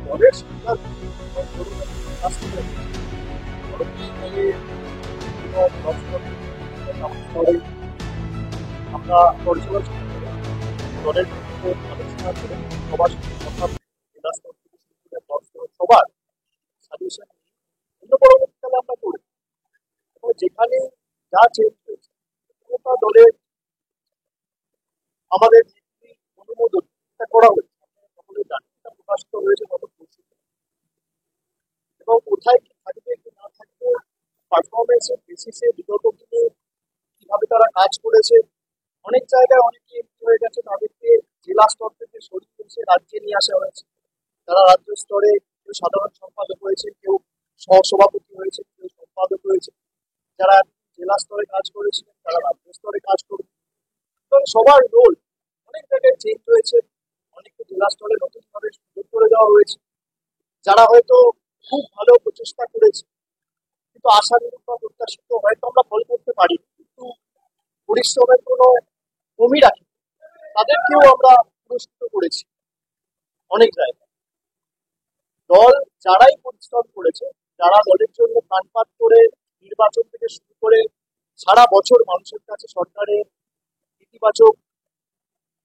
দলের সিদ্ধান্ত কাজ করে পরবর্তীকালে বিভিন্ন স্তরে আমরা পর্যালোচনা করে দলের মধ্যে আলোচনা করে সবার সাথে কথা বলে জেলা স্তর থেকে শুরু করে ব্লক স্তর সবার সাজেশন নিয়ে অন্য পরবর্তীকালে আমরা করি এবং যেখানে যা চেঞ্জ হয়েছে প্রত্যেকটা দলের আমাদের যে অনুমোদন এটা করা হয়েছে আপনারা সকলেই জানেন এটা প্রকাশিত হয়েছে গত পরশু এবং কোথায় কি থাকবে কি না থাকবে পারফরমেন্সের বেসিসে বিগত দিনে কিভাবে তারা কাজ করেছে অনেক জায়গায় অনেকে এমপি হয়ে গেছে তাদেরকে জেলা স্তর থেকে সরিয়ে এসে রাজ্যে নিয়ে আসা হয়েছে তারা রাজ্য স্তরে কেউ সাধারণ সম্পাদক হয়েছে কেউ সহসভাপতি হয়েছে কেউ সম্পাদক হয়েছে যারা জেলা স্তরে কাজ করেছিলেন তারা রাজ্য স্তরে কাজ করবে এবং সবার রোল অনেক জায়গায় চেঞ্জ হয়েছে অনেককে জেলা স্তরে নতুন ভাবে সুযোগ করে দেওয়া হয়েছে যারা হয়তো খুব ভালো প্রচেষ্টা করেছে কিন্তু আশানুরূপ বা প্রত্যাশিত হয়তো আমরা ফল করতে পারি কিন্তু পরিশ্রমের কোনো কমি রাখি তাদেরকেও আমরা পুরস্কৃত করেছি অনেক জায়গায় দল যারাই পরিশ্রম করেছে যারা দলের জন্য প্রাণপাত করে নির্বাচন থেকে শুরু করে সারা বছর মানুষের কাছে সরকারের ইতিবাচক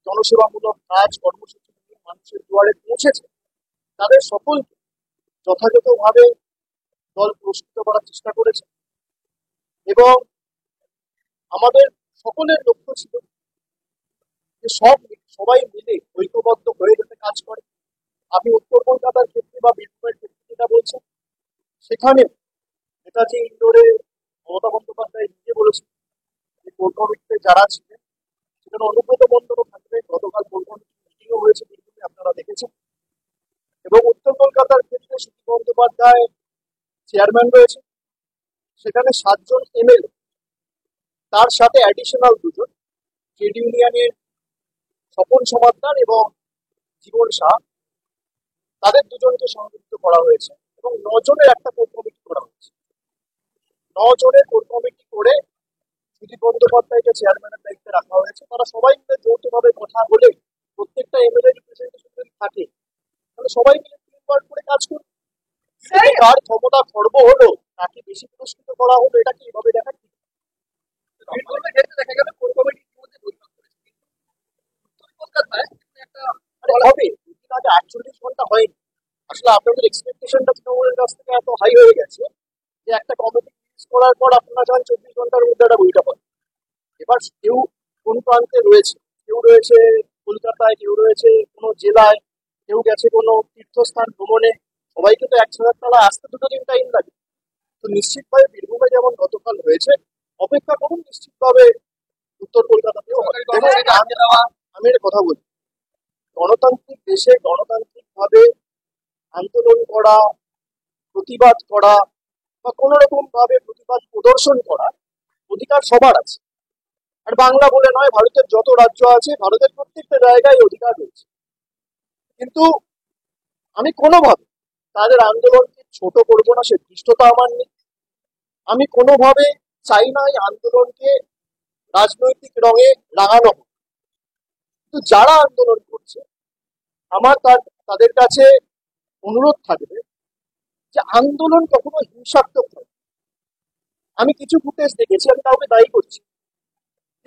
জনসেবামূলক কাজ কর্মসূচি নিয়ে মানুষের দুয়ারে পৌঁছেছে তাদের সকলকে যথাযথভাবে দল পুরস্কৃত করার চেষ্টা করেছে এবং আমাদের সকলের লক্ষ্য ছিল যে সবাই মিলে ঐক্যবদ্ধ হয়ে যাতে কাজ করে আপনি উত্তর কলকাতার ক্ষেত্রে বা বীরভূমের ক্ষেত্রে যেটা বলছেন সেখানে নেতাজি ইন্ডোরে মমতা বন্দ্যোপাধ্যায় নিজে বলেছেন যে কোর কমিটিতে যারা ছিলেন সেখানে অনুব্রত মণ্ডলও থাকবে গতকাল কোর কমিটির মিটিংও হয়েছে বীরভূমে আপনারা দেখেছেন এবং উত্তর কলকাতার ক্ষেত্রে সুদীপ বন্দ্যোপাধ্যায় চেয়ারম্যান রয়েছে সেখানে 7 জন এমএলএ তার সাথে অ্যাডিশনাল 2 জন ট্রেড ইউনিয়নের স্বপন সমাদ্দার এবং জীবন শাহ তাদের 2 জনকে সংযুক্ত করা হয়েছে এবং 9 জনের একটা কোর কমিটি করা হয়েছে 9 জনের কোর কমিটি করে সুদীপ বন্দ্যোপাধ্যায়কে চেয়ারম্যানের দায়িত্বে রাখা হয়েছে তারা সবাই মিলে যৌথভাবে কথা বলে প্রত্যেকটা এমএলএ রিপ্রেজেন্টেশন যদি থাকে তাহলে সবাই মিলে টিম ওয়ার্ক করে কাজ করবে কার ক্ষমতা খর্ব হলো তাকে বেশি পুরস্কৃত করা হলো এটা কি এভাবে দেখা ঠিক দেখা গেল কোর কমিটির মধ্যে বৈঠক করেছে উত্তর কলকাতায় একটা হবে দুদিন আগে 48 ঘন্টা হয়নি আসলে আপনাদের এক্সপেকটেশনটা তৃণমূলের কাছ থেকে এত হাই হয়ে গেছে যে একটা কমিটি ফিক্স করার পর আপনারা চান 24 ঘন্টার মধ্যে একটা বৈঠক হয় এবার কেউ কোন প্রান্তে রয়েছে কেউ রয়েছে কলকাতায় কেউ রয়েছে কোনো জেলায় কেউ গেছে কোনো তীর্থস্থান ভ্রমণে সবাইকে তো 1,000 টাকা আসতে 2 দিন টাইম লাগে তো নিশ্চিতভাবে বীরভূমে যেমন গতকাল হয়েছে অপেক্ষা করুন নিশ্চিতভাবে উত্তর কলকাতাতেও আমি একটা কথা বলি গণতান্ত্রিক দেশে গণতান্ত্রিক ভাবে আন্দোলন করা প্রতিবাদ করা বা কোনো রকম ভাবে প্রতিবাদ প্রদর্শন করা অধিকার সবার আছে আর বাংলা বলে নয় ভারতের যত রাজ্য আছে ভারতের প্রত্যেকটা জায়গায় অধিকার রয়েছে কিন্তু আমি কোনোভাবে তাদের আন্দোলনকে ছোট করবো না সে দৃষ্টতা আমার নেই আমি কোনোভাবে চাই না এই আন্দোলনকে রাজনৈতিক রঙে রাঙানো হোক কিন্তু যারা আন্দোলন করছে আমার তাদের কাছে অনুরোধ থাকবে যে আন্দোলন কখনো হিংসাত্মক নয় আমি কিছু ফুটেজ দেখেছি আমি কাউকে দায়ী করছি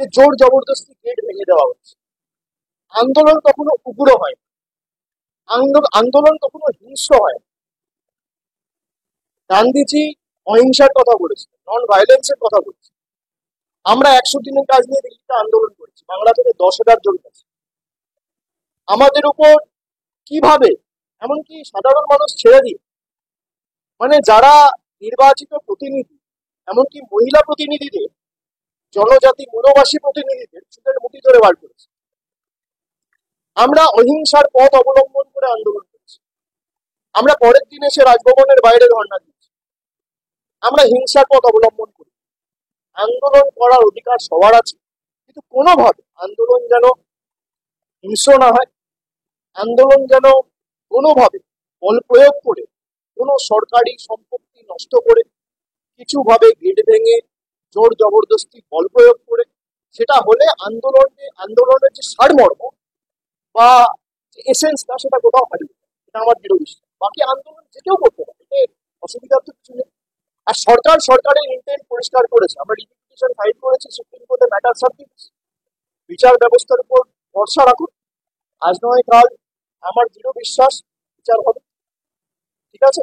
যে জোর জবরদস্তি গেট ভেঙে দেওয়া হচ্ছে আন্দোলন কখনো উগ্র হয় আন্দোলন কখনো হিংস্র হয় গান্ধীজি অহিংসার কথা বলেছেন নন ভায়োলেন্সের কথা বলেছেন আমরা 100 দিনের কাজ নিয়ে দিল্লিতে আন্দোলন করেছি বাংলা থেকে 10,000 জন গেছে আমাদের উপর কিভাবে এমনকি সাধারণ মানুষ ছেড়ে দিয়ে মানে যারা নির্বাচিত প্রতিনিধি এমনকি মহিলা প্রতিনিধিদের জনজাতি মূলবাসী প্রতিনিধিদের চুলের মুঠি ধরে বার করেছে আমরা অহিংসার পথ অবলম্বন করে আন্দোলন করেছি আমরা পরের দিন এসে রাজভবনের বাইরে ধর্ণা দিচ্ছি আমরা হিংসার পথ অবলম্বন করি আন্দোলন করার অধিকার সবার আছে কিন্তু কোনোভাবে আন্দোলন যেন হিংস্র না হয় আন্দোলন যেন কোনোভাবে বল প্রয়োগ করে কোনো সরকারি সম্পত্তি নষ্ট করে কিছুভাবে গেট ভেঙে জোর জবরদস্তি বল প্রয়োগ করে সেটা হলে আন্দোলনের যে সারমর্ম বা এসেন্সটা সেটা কোথাও হারিয়ে যায়। এটা আমার দৃঢ় বিশ্বাস। বাকি আন্দোলন যে কেউ করতে পারে, এতে অসুবিধার তো কিছু নেই। আর সরকারের ইন্টেন্ট পরিষ্কার করেছে, আমরা রিপিটিশন ফাইল করেছি সুপ্রিম কোর্টে, ম্যাটার সাবজেক্ট, বিচার ব্যবস্থার উপর ভরসা রাখুন। আজ নয় কাল আমার দৃঢ় বিশ্বাস বিচার হবে। ঠিক আছে।